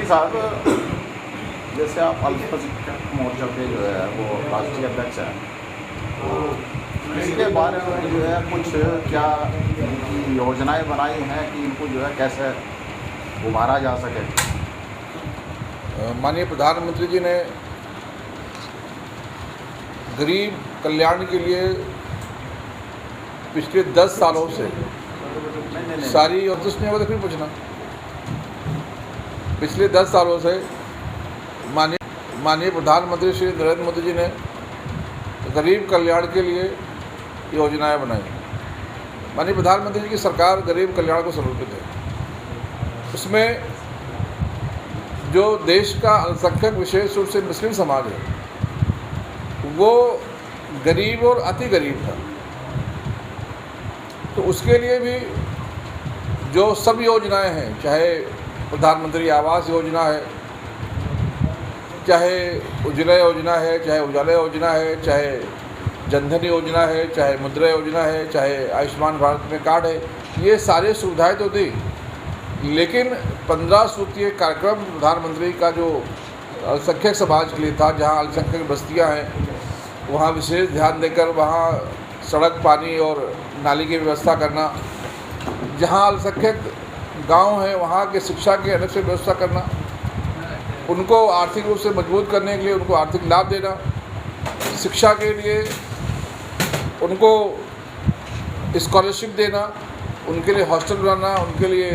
साहब, जैसे आप अल्पसंख्यक मोर्चा के जो है वो राष्ट्रीय अध्यक्ष हैं, तो इसके बारे में जो है कुछ क्या इनकी योजनाएं बनाई हैं कि इनको जो है कैसे उभारा जा सके? माननीय प्रधानमंत्री जी ने गरीब कल्याण के लिए पिछले 10 सालों से सारी और कुछ नहीं होगा तो फिर पूछना। पिछले 10 सालों से माननीय प्रधानमंत्री श्री नरेंद्र मोदी जी ने गरीब कल्याण के लिए योजनाएं बनाई। माननीय प्रधानमंत्री जी की सरकार गरीब कल्याण को समर्पित है। उसमें जो देश का अल्पसंख्यक विशेष रूप से मुस्लिम समाज है वो गरीब और अति गरीब था, तो उसके लिए भी जो सब योजनाएं हैं, चाहे प्रधानमंत्री आवास योजना है, चाहे उज्ज्वला योजना है, चाहे उजाला योजना है, चाहे जनधन योजना है, चाहे मुद्रा योजना है, चाहे आयुष्मान भारत में कार्ड है, ये सारी सुविधाएं तो दी, लेकिन 15 सूत्रीय कार्यक्रम प्रधानमंत्री का जो अल्पसंख्यक समाज के लिए था, जहाँ अल्पसंख्यक बस्तियाँ हैं वहाँ विशेष ध्यान देकर वहाँ सड़क, पानी और नाली की व्यवस्था करना, जहाँ अल्पसंख्यक गांव है वहाँ के शिक्षा की अलग से व्यवस्था करना, उनको आर्थिक रूप से मजबूत करने के लिए उनको आर्थिक लाभ देना, शिक्षा के लिए उनको स्कॉलरशिप देना, उनके लिए हॉस्टल बनाना, उनके लिए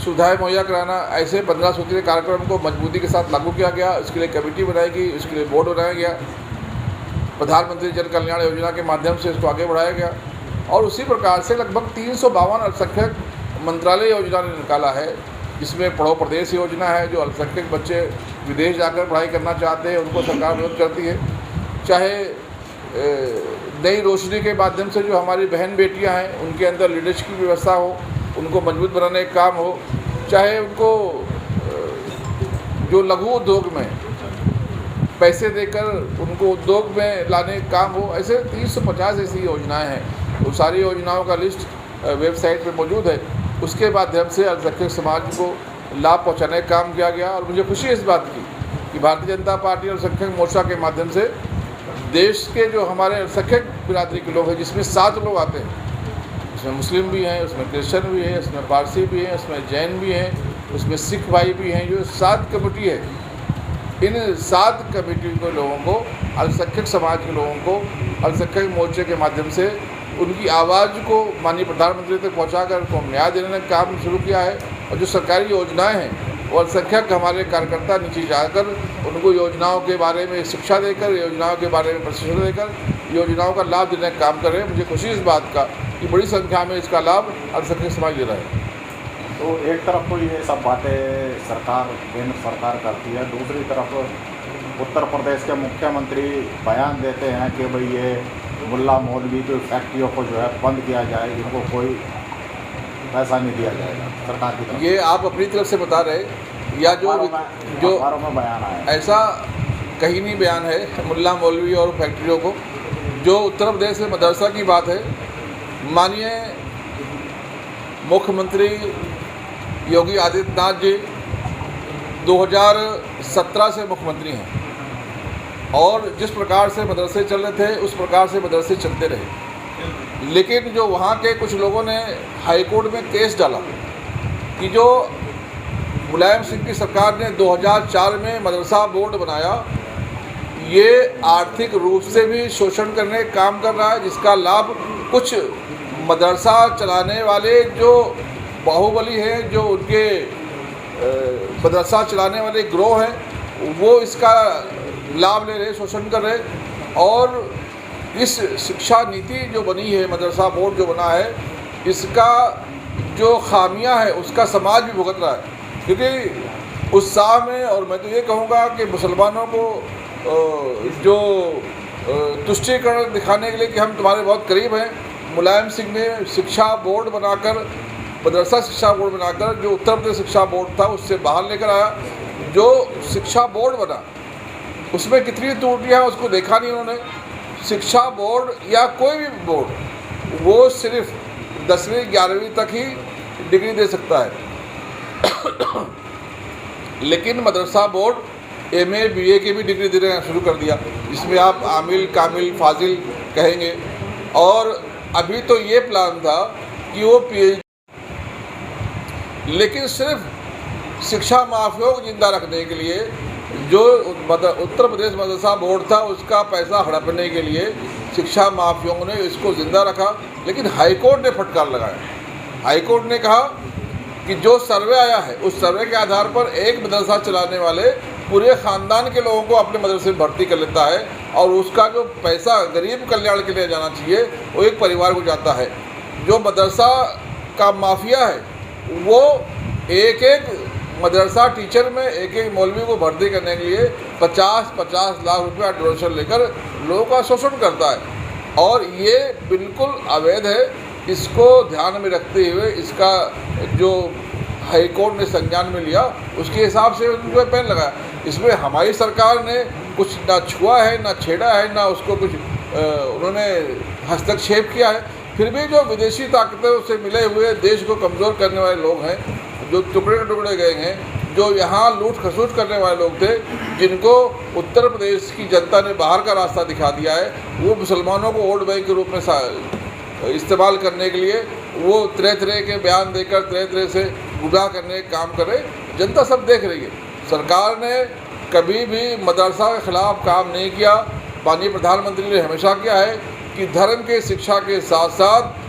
सुविधाएं मुहैया कराना, ऐसे 15 सूत्रीय कार्यक्रम को मजबूती के साथ लागू किया गया। इसके लिए कमेटी बनाई गई, इसके लिए बोर्ड बनाया गया, प्रधानमंत्री जन कल्याण योजना के माध्यम से इसको आगे बढ़ाया गया। और उसी प्रकार से लगभग 352 अल्पसंख्यक मंत्रालय योजना ने निकाला है, जिसमें पढ़ो प्रदेश योजना है, जो अल्पसंख्यक बच्चे विदेश जाकर पढ़ाई करना चाहते हैं उनको सरकार मदद करती है, चाहे नई रोशनी के माध्यम से जो हमारी बहन बेटियां हैं उनके अंदर लीडरशिप की व्यवस्था हो, उनको मजबूत बनाने का काम हो, चाहे उनको जो लघु उद्योग में पैसे देकर उनको उद्योग में लाने का काम हो, ऐसे 350 ऐसी योजनाएं हैं। वो सारी योजनाओं का लिस्ट वेबसाइट पे मौजूद है। उसके माध्यम से अल्पसंख्यक समाज को लाभ पहुंचाने का काम किया गया। और मुझे खुशी है इस बात की कि भारतीय जनता पार्टी और अल्पसंख्यक मोर्चा के माध्यम से देश के जो हमारे अल्पसंख्यक बिरादरी के लोग हैं, जिसमें 7 लोग आते हैं, उसमें मुस्लिम भी हैं, उसमें क्रिश्चियन भी हैं, उसमें पारसी भी हैं, उसमें जैन भी हैं, उसमें सिख भाई भी हैं, जो 7 कमेटी है, इन 7 कमेटी के लोगों को, अल्पसंख्यक समाज के लोगों को अल्पसंख्यक मोर्चे के माध्यम से उनकी आवाज़ को माननीय प्रधानमंत्री तक पहुँचाकर उनको न्याय देने का काम शुरू किया है। और जो सरकारी योजनाएं हैं वो अल्पसंख्यक हमारे कार्यकर्ता नीचे जाकर उनको योजनाओं के बारे में शिक्षा देकर, योजनाओं के बारे में प्रशिक्षण देकर योजनाओं का लाभ देने का काम कर रहे हैं। मुझे खुशी इस बात का कि बड़ी संख्या में इसका लाभ अल्पसंख्यक समाज ले रहा है। तो एक तरफ तो ये सब बातें सरकार, केंद्र सरकार करती है, दूसरी तरफ उत्तर प्रदेश के मुख्यमंत्री बयान देते हैं कि भाई ये मुल्ला मौलवी की फैक्ट्रियों को जो है बंद किया जाए, इनको कोई पैसा नहीं दिया जाएगा सरकार की तरफ। ये आप अपनी तरफ से बता रहे या जो में बयान आया, ऐसा कहीं नहीं बयान है मुल्ला मौलवी और फैक्ट्रियों को। जो उत्तर प्रदेश में मदरसा की बात है, माननीय मुख्यमंत्री योगी आदित्यनाथ जी 2017 से मुख्यमंत्री हैं और जिस प्रकार से मदरसे चल रहे थे उस प्रकार से मदरसे चलते रहे। लेकिन जो वहाँ के कुछ लोगों ने हाई कोर्ट में केस डाला कि जो मुलायम सिंह की सरकार ने 2004 में मदरसा बोर्ड बनाया, ये आर्थिक रूप से भी शोषण करने का काम कर रहा है, जिसका लाभ कुछ मदरसा चलाने वाले जो बाहुबली हैं, जो उनके मदरसा चलाने वाले ग्रोह हैं, वो इसका लाभ ले रहे, शोषण कर रहे। और इस शिक्षा नीति जो बनी है, मदरसा बोर्ड जो बना है, इसका जो खामियां है उसका समाज भी भुगत रहा है। क्योंकि उत्साह में, और मैं तो ये कहूँगा कि मुसलमानों को जो तुष्टीकरण दिखाने के लिए कि हम तुम्हारे बहुत करीब हैं, मुलायम सिंह ने शिक्षा बोर्ड बनाकर, मदरसा शिक्षा बोर्ड बनाकर, जो उत्तर प्रदेश शिक्षा बोर्ड था उससे बाहर लेकर आया। जो शिक्षा बोर्ड बना उसमें कितनी त्रुटियाँ हैं उसको देखा नहीं उन्होंने। शिक्षा बोर्ड या कोई भी बोर्ड वो सिर्फ 10वीं 11वीं तक ही डिग्री दे सकता है। लेकिन मदरसा बोर्ड MA BA की भी डिग्री देना शुरू कर दिया, जिसमें आप आमिल कामिल फाजिल कहेंगे। और अभी तो ये प्लान था कि वो PhD, लेकिन सिर्फ शिक्षा माफियाओं को जिंदा रखने के लिए जो उत्तर प्रदेश मदरसा बोर्ड था उसका पैसा हड़पने के लिए शिक्षा माफियाओं ने इसको ज़िंदा रखा। लेकिन हाईकोर्ट ने फटकार लगाया। हाईकोर्ट ने कहा कि जो सर्वे आया है उस सर्वे के आधार पर एक मदरसा चलाने वाले पूरे ख़ानदान के लोगों को अपने मदरसे में भर्ती कर लेता है और उसका जो पैसा गरीब कल्याण के लिए जाना चाहिए वो एक परिवार को जाता है। जो मदरसा का माफिया है वो एक एक मदरसा टीचर में एक एक मौलवी को भर्ती करने के लिए 50-50 लाख रुपया डोनेशन लेकर लोगों का शोषण करता है और ये बिल्कुल अवैध है। इसको ध्यान में रखते हुए इसका जो हाई कोर्ट ने संज्ञान में लिया उसके हिसाब से उनको बैन लगाया। इसमें हमारी सरकार ने कुछ ना छुआ है ना छेड़ा है ना उसको कुछ उन्होंने हस्तक्षेप किया है। फिर भी जो विदेशी ताकतों से मिले हुए देश को कमज़ोर करने वाले लोग हैं, जो टुकड़े गए हैं, जो यहाँ लूट खसूट करने वाले लोग थे, जिनको उत्तर प्रदेश की जनता ने बाहर का रास्ता दिखा दिया है, वो मुसलमानों को वोट बैंक के रूप में इस्तेमाल करने के लिए वो तरह तरह के बयान देकर तरह तरह से गुमराह करने का काम कर रहे। जनता सब देख रही है। सरकार ने कभी भी मदरसा के ख़िलाफ़ काम नहीं किया। माननीय प्रधानमंत्री ने हमेशा किया है कि धर्म के शिक्षा के साथ साथ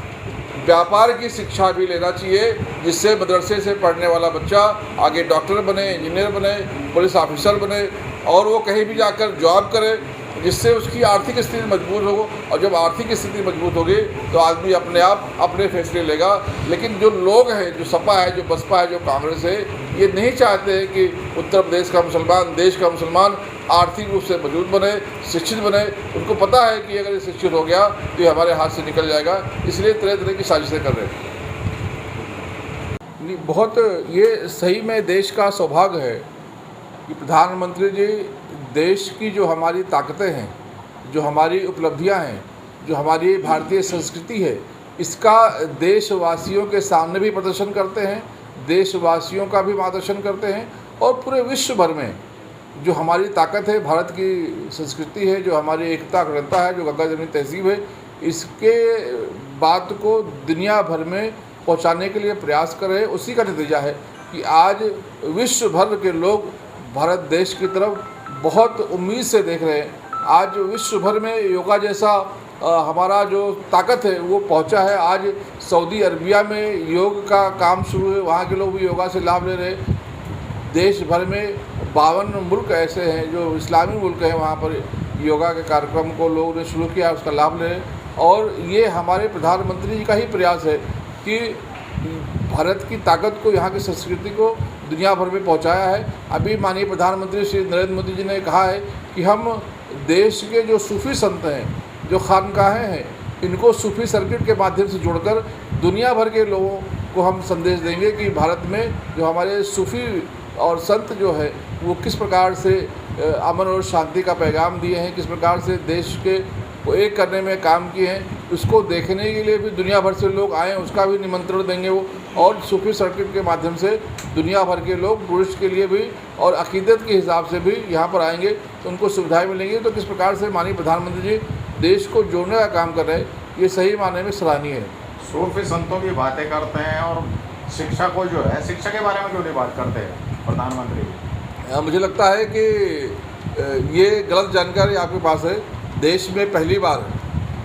व्यापार की शिक्षा भी लेना चाहिए, जिससे मदरसे से पढ़ने वाला बच्चा आगे डॉक्टर बने, इंजीनियर बने, पुलिस ऑफिसर बने और वो कहीं भी जाकर जॉब करे, जिससे उसकी आर्थिक स्थिति मजबूत हो। और जब आर्थिक स्थिति मजबूत होगी तो आदमी अपने आप अपने फैसले लेगा। लेकिन जो लोग हैं, जो सपा है, जो बसपा है, जो कांग्रेस है, ये नहीं चाहते कि उत्तर प्रदेश का मुसलमान, देश का मुसलमान आर्थिक रूप से मजबूत बने, शिक्षित बने। उनको पता है कि अगर ये शिक्षित हो गया तो ये हमारे हाथ से निकल जाएगा, इसलिए तरह तरह की साजिशें कर रहे हैं। बहुत ये सही में देश का सौभाग्य है कि प्रधानमंत्री जी देश की जो हमारी ताकतें हैं, जो हमारी उपलब्धियां हैं, जो हमारी भारतीय संस्कृति है, इसका देशवासियों के सामने भी प्रदर्शन करते हैं, देशवासियों का भी मार्गदर्शन करते हैं और पूरे विश्व भर में जो हमारी ताकत है, भारत की संस्कृति है, जो हमारी एकता अखंडता है, जो गंगा जमुनी तहजीब है, इसके बात को दुनिया भर में पहुंचाने के लिए प्रयास कर रहे हैं। उसी का नतीजा है कि आज विश्व भर के लोग भारत देश की तरफ बहुत उम्मीद से देख रहे हैं। आज विश्व भर में योगा जैसा हमारा जो ताकत है वो पहुंचा है। आज सऊदी अरबिया में योग का काम शुरू है, वहाँ के लोग भी योगा से लाभ ले रहे हैं। देश भर में 52 मुल्क ऐसे हैं जो इस्लामी मुल्क हैं, वहाँ पर योगा के कार्यक्रम को लोगों ने शुरू किया, उसका लाभ ले रहे हैं। और ये हमारे प्रधानमंत्री जी का ही प्रयास है कि भारत की ताकत को, यहाँ की संस्कृति को दुनिया भर में पहुँचाया है। अभी माननीय प्रधानमंत्री श्री नरेंद्र मोदी जी ने कहा है कि हम देश के जो सूफ़ी संत हैं, जो खानकाहें हैं, इनको सूफ़ी सर्किट के माध्यम से जोड़कर दुनिया भर के लोगों को हम संदेश देंगे कि भारत में जो हमारे सूफ़ी और संत जो है वो किस प्रकार से अमन और शांति का पैगाम दिए हैं, किस प्रकार से देश के को एक करने में काम किए हैं। उसको देखने के लिए भी दुनिया भर से लोग आएँ, उसका भी निमंत्रण देंगे वो। और सूफ़ी सर्किट के माध्यम से दुनिया भर के लोग टूरिस्ट के लिए भी और अकीदत के हिसाब से भी यहाँ पर आएंगे तो उनको सुविधाएं मिलेंगी। तो किस प्रकार से माननीय प्रधानमंत्री जी देश को जोड़ने का काम कर रहे हैं, ये सही मायने में सराहनीय है। सूफी संतों की बातें करते हैं और शिक्षा को जो है, शिक्षा के बारे में क्यों नहीं बात करते हैं प्रधानमंत्री? मुझे लगता है कि ये गलत जानकारी आपके पास है। देश में पहली बार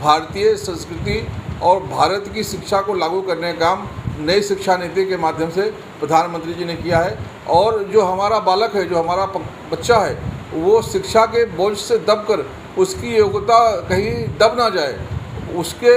भारतीय संस्कृति और भारत की शिक्षा को लागू करने का काम नई शिक्षा नीति के माध्यम से प्रधानमंत्री जी ने किया है। और जो हमारा बालक है, जो हमारा बच्चा है, वो शिक्षा के बोझ से दबकर उसकी योग्यता कहीं दब ना जाए, उसके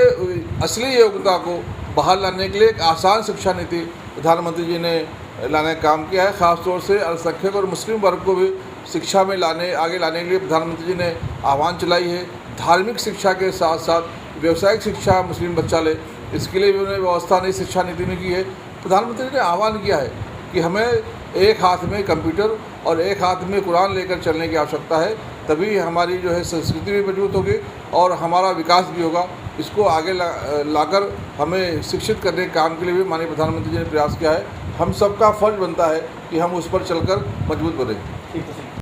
असली योग्यता को बाहर लाने के लिए एक आसान शिक्षा नीति प्रधानमंत्री जी ने लाने का काम किया है। ख़ासतौर से अल्पसंख्यक और मुस्लिम वर्ग को भी शिक्षा में आगे लाने के लिए प्रधानमंत्री जी ने आह्वान चलाई है। धार्मिक शिक्षा के साथ साथ व्यावसायिक शिक्षा मुस्लिम बच्चा ले, इसके लिए भी उन्होंने व्यवस्था नई शिक्षा नीति में की है। प्रधानमंत्री ने आह्वान किया है कि हमें एक हाथ में कंप्यूटर और एक हाथ में कुरान लेकर चलने की आवश्यकता है, तभी हमारी जो है संस्कृति भी मजबूत होगी और हमारा विकास भी होगा। इसको आगे लाकर हमें शिक्षित करने के काम के लिए भी माननीय प्रधानमंत्री जी ने प्रयास किया है। हम सबका फर्ज बनता है कि हम उस पर चलकर मजबूत बने। ठीक है सर।